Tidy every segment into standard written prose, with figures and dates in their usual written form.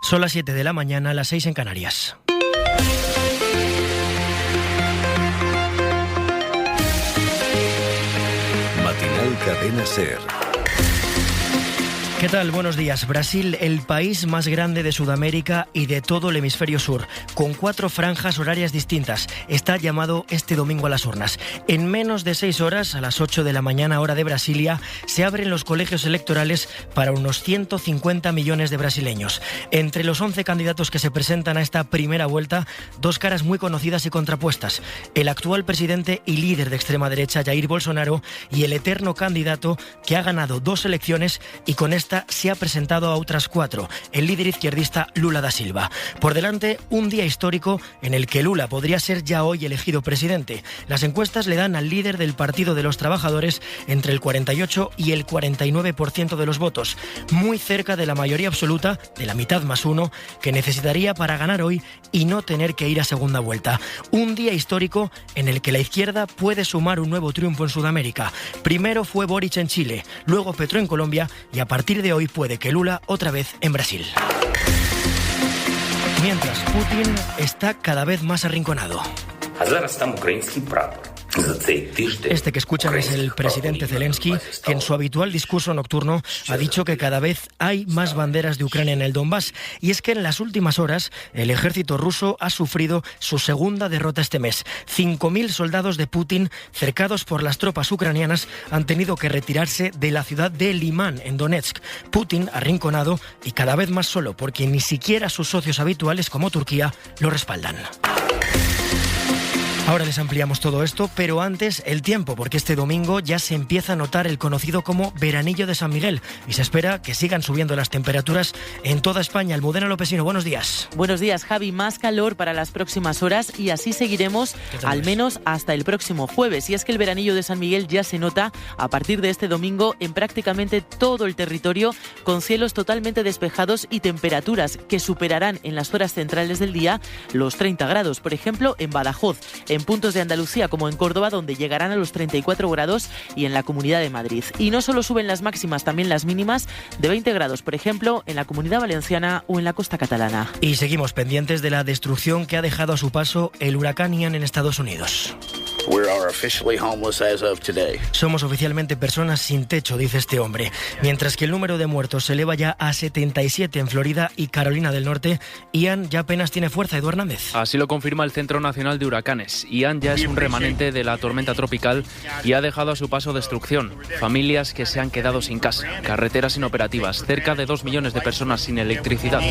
Son las 7 de la mañana, las 6 en Canarias. Matinal Cadena SER. ¿Qué tal? Buenos días. Brasil, el país más grande de Sudamérica y de todo el hemisferio sur, con 4 franjas horarias distintas, está llamado este domingo a las urnas. En menos de 6 horas, a las 8 de la mañana, hora de Brasilia, se abren los colegios electorales para unos 150 millones de brasileños. Entre los 11 candidatos que se presentan a esta primera vuelta, 2 caras muy conocidas y contrapuestas. El actual presidente y líder de extrema derecha, Jair Bolsonaro, y el eterno candidato que ha ganado 2 elecciones y con esta se ha presentado a otras 4, el líder izquierdista Lula da Silva. Por delante, un día histórico en el que Lula podría ser ya hoy elegido presidente. Las encuestas le dan al líder del Partido de los Trabajadores entre el 48 y el 49% de los votos, muy cerca de la mayoría absoluta, de la mitad más 1, que necesitaría para ganar hoy y no tener que ir a segunda vuelta. Un día histórico en el que la izquierda puede sumar un nuevo triunfo en Sudamérica. Primero fue Boric en Chile, luego Petro en Colombia y a partir de hoy puede que Lula otra vez en Brasil. Mientras, Putin está cada vez más arrinconado. Este que escuchan es el presidente Zelensky, que en su habitual discurso nocturno ha dicho que cada vez hay más banderas de Ucrania en el Donbass. Y es que en las últimas horas el ejército ruso ha sufrido su segunda derrota este mes. 5.000 soldados de Putin, cercados por las tropas ucranianas, han tenido que retirarse de la ciudad de Limán, en Donetsk. Putin arrinconado y cada vez más solo, porque ni siquiera sus socios habituales como Turquía lo respaldan. Ahora les ampliamos todo esto, pero antes el tiempo, porque este domingo ya se empieza a notar el conocido como veranillo de San Miguel y se espera que sigan subiendo las temperaturas en toda España. Almudena Lopesino, buenos días. Buenos días, Javi. Más calor para las próximas horas y así seguiremos al menos hasta el próximo jueves. Y es que el veranillo de San Miguel ya se nota a partir de este domingo en prácticamente todo el territorio, con cielos totalmente despejados y temperaturas que superarán en las horas centrales del día los 30 grados. Por ejemplo, en Badajoz, en puntos de Andalucía como en Córdoba, donde llegarán a los 34 grados y en la Comunidad de Madrid. Y no solo suben las máximas, también las mínimas de 20 grados, por ejemplo, en la Comunidad Valenciana o en la costa catalana. Y seguimos pendientes de la destrucción que ha dejado a su paso el huracán Ian en Estados Unidos. Somos oficialmente personas sin techo, dice este hombre. Mientras que el número de muertos se eleva ya a 77 en Florida y Carolina del Norte, Ian ya apenas tiene fuerza. Edu Hernández. Así lo confirma el Centro Nacional de Huracanes. Ian ya es un remanente de la tormenta tropical y ha dejado a su paso destrucción. Familias que se han quedado sin casa, carreteras inoperativas, cerca de 2 millones de personas sin electricidad.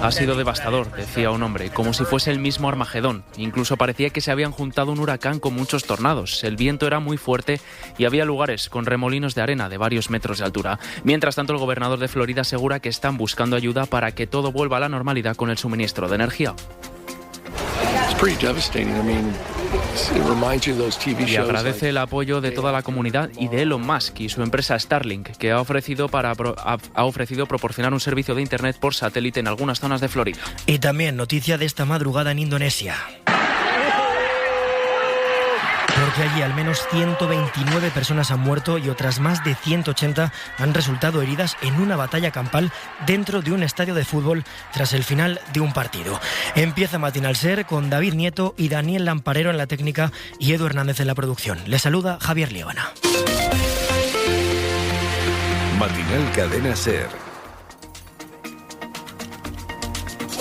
Ha sido devastador, decía un hombre, como si fuese el mismo Armagedón. Incluso parecía que se habían juntado un huracán con muchos tornados. El viento era muy fuerte y había lugares con remolinos de arena de varios metros de altura. Mientras tanto, el gobernador de Florida asegura que están buscando ayuda para que todo vuelva a la normalidad con el suministro de energía. Y agradece el apoyo de toda la comunidad y de Elon Musk y su empresa Starlink, que ha ofrecido proporcionar un servicio de internet por satélite en algunas zonas de Florida. Y también noticia de esta madrugada en Indonesia. Porque allí al menos 129 personas han muerto y otras más de 180 han resultado heridas en una batalla campal dentro de un estadio de fútbol tras el final de un partido. Empieza Matinal SER con David Nieto y Daniel Lamparero en la técnica y Edu Hernández en la producción. Les saluda Javier Líbana. Matinal Cadena SER.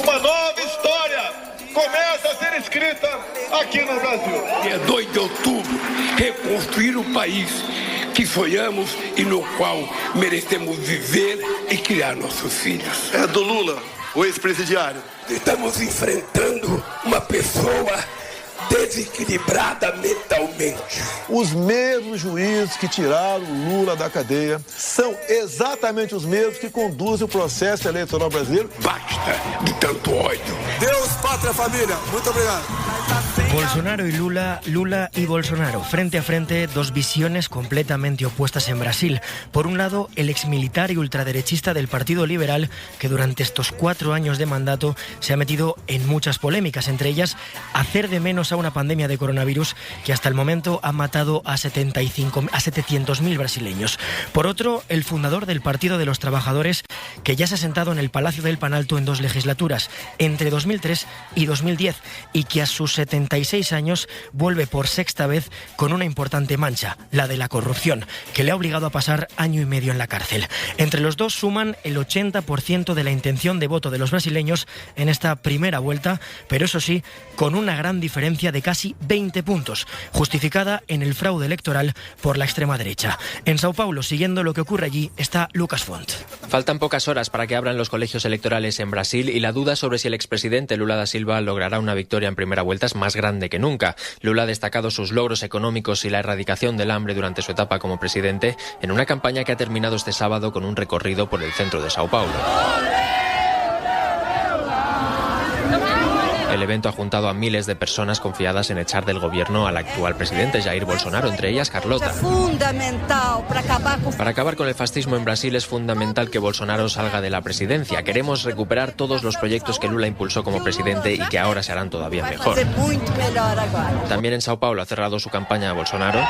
Uma nova história começa a ser escrita aqui no Brasil. Dia 2 de outubro, reconstruir o país que sonhamos e no qual merecemos viver e criar nossos filhos. É do Lula, o ex-presidiário. Estamos enfrentando uma pessoa desequilibrada mentalmente. Os mesmos juízes que tiraram Lula da cadeia são exatamente os mesmos que conduzem o processo eleitoral brasileiro. Basta de tanto ódio. Deus, pátria, família. Muito obrigado. Bolsonaro y Lula, Lula y Bolsonaro. Frente a frente, dos visiones completamente opuestas en Brasil. Por un lado, el exmilitar y ultraderechista del Partido Liberal, que durante estos 4 años de mandato se ha metido en muchas polémicas, entre ellas hacer de menos a una pandemia de coronavirus que hasta el momento ha matado a 700.000 brasileños. Por otro, el fundador del Partido de los Trabajadores, que ya se ha sentado en el Palacio del Planalto en 2 legislaturas, entre 2003 y 2010, y que a sus 76 años vuelve por 6ª vez con una importante mancha, la de la corrupción, que le ha obligado a pasar 1 año y medio en la cárcel. Entre los dos suman el 80% de la intención de voto de los brasileños en esta primera vuelta, pero eso sí, con una gran diferencia de casi 20 puntos, justificada en el fraude electoral por la extrema derecha. En Sao Paulo, siguiendo lo que ocurre allí, está Lucas Font. Faltan pocas horas para que abran los colegios electorales en Brasil y la duda sobre si el expresidente Lula da Silva logrará una victoria en primera vuelta es más grande que nunca. Lula ha destacado sus logros económicos y la erradicación del hambre durante su etapa como presidente en una campaña que ha terminado este sábado con un recorrido por el centro de Sao Paulo. El evento ha juntado a miles de personas confiadas en echar del gobierno al actual presidente Jair Bolsonaro, entre ellas Carlota. Para acabar con el fascismo en Brasil es fundamental que Bolsonaro salga de la presidencia. Queremos recuperar todos los proyectos que Lula impulsó como presidente y que ahora se harán todavía mejor. También en Sao Paulo ha cerrado su campaña Bolsonaro,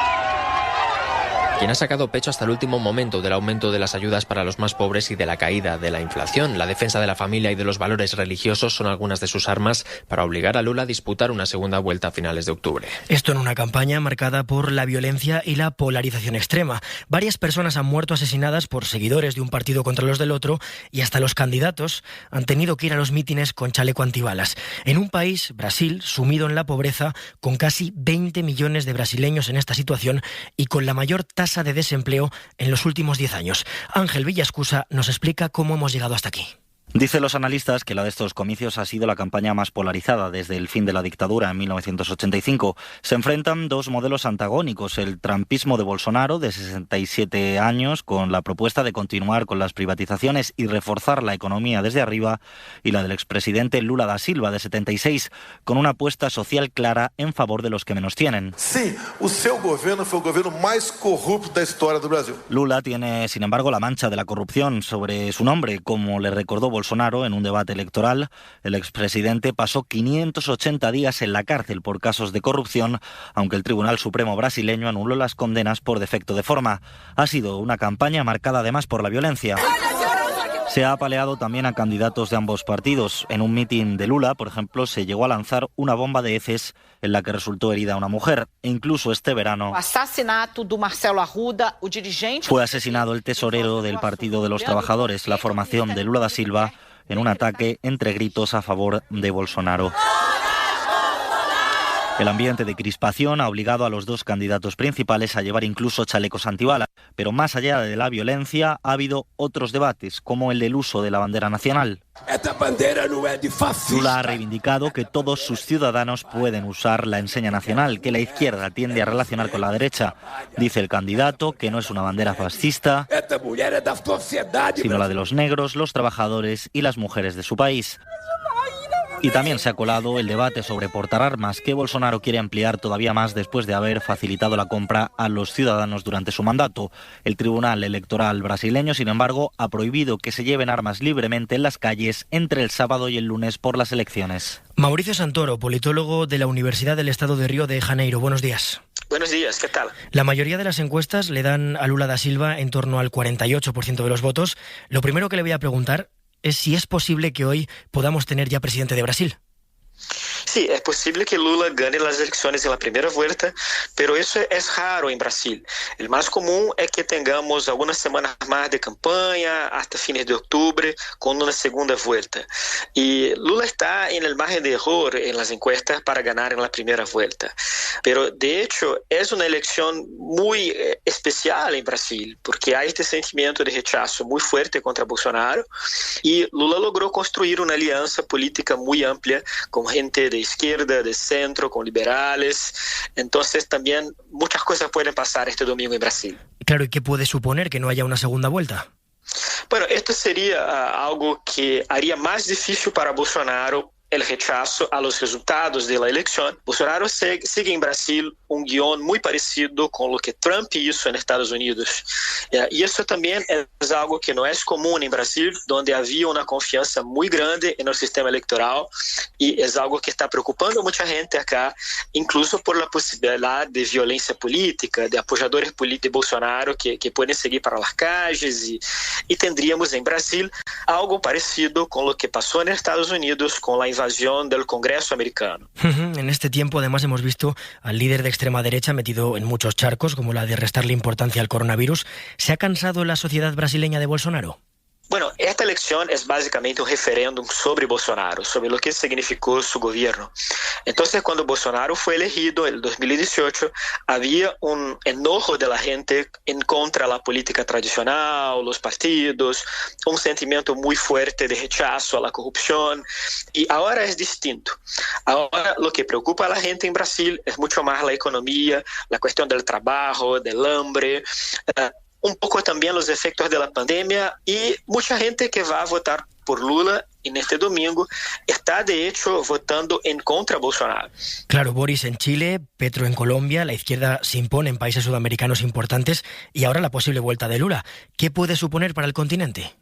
quien ha sacado pecho hasta el último momento del aumento de las ayudas para los más pobres y de la caída de la inflación. La defensa de la familia y de los valores religiosos son algunas de sus armas para obligar a Lula a disputar una segunda vuelta a finales de octubre. Esto en una campaña marcada por la violencia y la polarización extrema. Varias personas han muerto asesinadas por seguidores de un partido contra los del otro y hasta los candidatos han tenido que ir a los mítines con chaleco antibalas. En un país, Brasil, sumido en la pobreza, con casi 20 millones de brasileños en esta situación y con la mayor tasa de desempleo en los últimos 10 años. Ángel Villascusa nos explica cómo hemos llegado hasta aquí. Dicen los analistas que la de estos comicios ha sido la campaña más polarizada desde el fin de la dictadura en 1985. Se enfrentan dos modelos antagónicos: el trumpismo de Bolsonaro, de 67 años, con la propuesta de continuar con las privatizaciones y reforzar la economía desde arriba, y la del expresidente Lula da Silva, de 76, con una apuesta social clara en favor de los que menos tienen. Sí, seu gobierno fue el gobierno más corrupto de la historia del Brasil. Lula tiene, sin embargo, la mancha de la corrupción sobre su nombre, como le recordó Bolsonaro en un debate electoral. El expresidente pasó 580 días en la cárcel por casos de corrupción, aunque el Tribunal Supremo brasileño anuló las condenas por defecto de forma. Ha sido una campaña marcada además por la violencia. Se ha apaleado también a candidatos de ambos partidos. En un mitin de Lula, por ejemplo, se llegó a lanzar una bomba de heces en la que resultó herida una mujer. E incluso este verano fue asesinado el tesorero del Partido de los Trabajadores, la formación de Lula da Silva, en un ataque entre gritos a favor de Bolsonaro. El ambiente de crispación ha obligado a los dos candidatos principales a llevar incluso chalecos antibalas. Pero más allá de la violencia, ha habido otros debates, como el del uso de la bandera nacional. Lula ha reivindicado que todos sus ciudadanos pueden usar la enseña nacional, que la izquierda tiende a relacionar con la derecha. Dice el candidato que no es una bandera fascista, sino la de los negros, los trabajadores y las mujeres de su país. Y también se ha colado el debate sobre portar armas, que Bolsonaro quiere ampliar todavía más después de haber facilitado la compra a los ciudadanos durante su mandato. El Tribunal Electoral brasileño, sin embargo, ha prohibido que se lleven armas libremente en las calles entre el sábado y el lunes por las elecciones. Mauricio Santoro, politólogo de la Universidad del Estado de Río de Janeiro. Buenos días. Buenos días, ¿qué tal? La mayoría de las encuestas le dan a Lula da Silva en torno al 48% de los votos. Lo primero que le voy a preguntar es si es posible que hoy podamos tener ya presidente de Brasil. Sí, es posible que Lula gane las elecciones en la primera vuelta, pero eso es raro en Brasil. El más común es que tengamos algunas semanas más de campaña hasta fines de octubre con una segunda vuelta. Y Lula está en el margen de error en las encuestas para ganar en la primera vuelta. Pero de hecho es una elección muy especial en Brasil, porque hay este sentimiento de rechazo muy fuerte contra Bolsonaro y Lula logró construir una alianza política muy amplia con gente de izquierda, de centro, con liberales. Entonces también muchas cosas pueden pasar este domingo en Brasil. Claro, ¿y qué puede suponer que no haya una segunda vuelta? Bueno, esto sería algo que haría más difícil para Bolsonaro el rechazo a los resultados de la elección, Bolsonaro sigue en Brasil un guión muy parecido con lo que Trump hizo en Estados Unidos. Y eso también es algo que no es común en Brasil, donde había una confianza muy grande en el sistema electoral, y es algo que está preocupando a mucha gente acá, incluso por la posibilidad de violencia política, de apoyadores de Bolsonaro que pueden seguir para las calles, y tendríamos en Brasil algo parecido con lo que pasó en Estados Unidos con la invasión del Congreso americano. En este tiempo, además, hemos visto al líder de extrema derecha metido en muchos charcos, como la de restarle importancia al coronavirus. ¿Se ha cansado la sociedad brasileña de Bolsonaro? Bueno, esta elección es básicamente un referéndum sobre Bolsonaro, sobre lo que significó su gobierno. Entonces, cuando Bolsonaro fue elegido en 2018, había un enojo de la gente en contra de la política tradicional, los partidos, un sentimiento muy fuerte de rechazo a la corrupción, y ahora es distinto. Ahora lo que preocupa a la gente en Brasil es mucho más la economía, la cuestión del trabajo, del hambre, un poco también los efectos de la pandemia, y mucha gente que va a votar por Lula en este domingo está de hecho votando en contra de Bolsonaro. Claro, Boris en Chile, Petro en Colombia, la izquierda se impone en países sudamericanos importantes, y ahora la posible vuelta de Lula. ¿Qué puede suponer para el continente?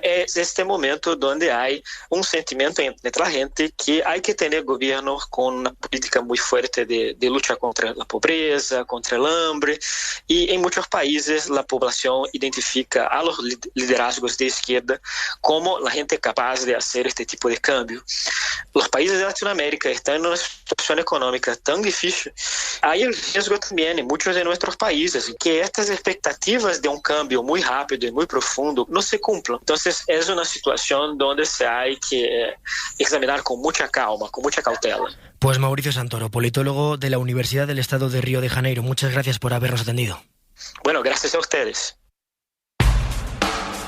Es este momento donde hay un sentimiento entre la gente que hay que tener gobiernos con una política muy fuerte de lucha contra la pobreza, contra el hambre, y en muchos países la población identifica a los liderazgos de izquierda como la gente capaz de hacer este tipo de cambio. Los países de Latinoamérica están en una situación económica tan difícil, hay el riesgo también en muchos de nuestros países que estas expectativas de un cambio muy rápido y muy profundo no se cumplan. Entonces es una situación donde se hay que examinar con mucha calma, con mucha cautela. Pues Mauricio Santoro, politólogo de la Universidad del Estado de Río de Janeiro, muchas gracias por habernos atendido. Bueno, gracias a ustedes.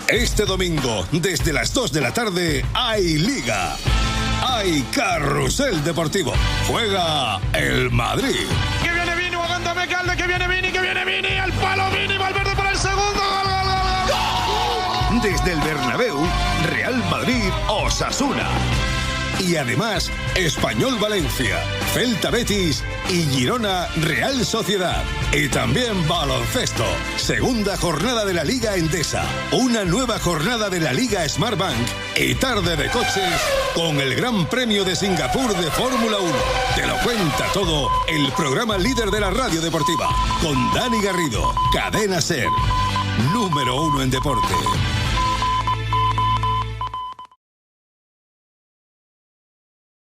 Este domingo, desde las 2 de la tarde, hay Liga. Hay Carrusel Deportivo. Juega el Madrid. Que viene Vini, aguántame Calde, que viene Vini, al palo Vini, Valverde para el segundo. Desde el Bernabéu, Real Madrid, Osasuna. Y además, Español Valencia, Celta Betis y Girona Real Sociedad. Y también baloncesto. Segunda jornada de la Liga Endesa. Una nueva jornada de la Liga Smartbank. Y tarde de coches con el Gran Premio de Singapur de Fórmula 1. Te lo cuenta todo el programa líder de la radio deportiva. Con Dani Garrido, Cadena SER. Número 1 en deporte.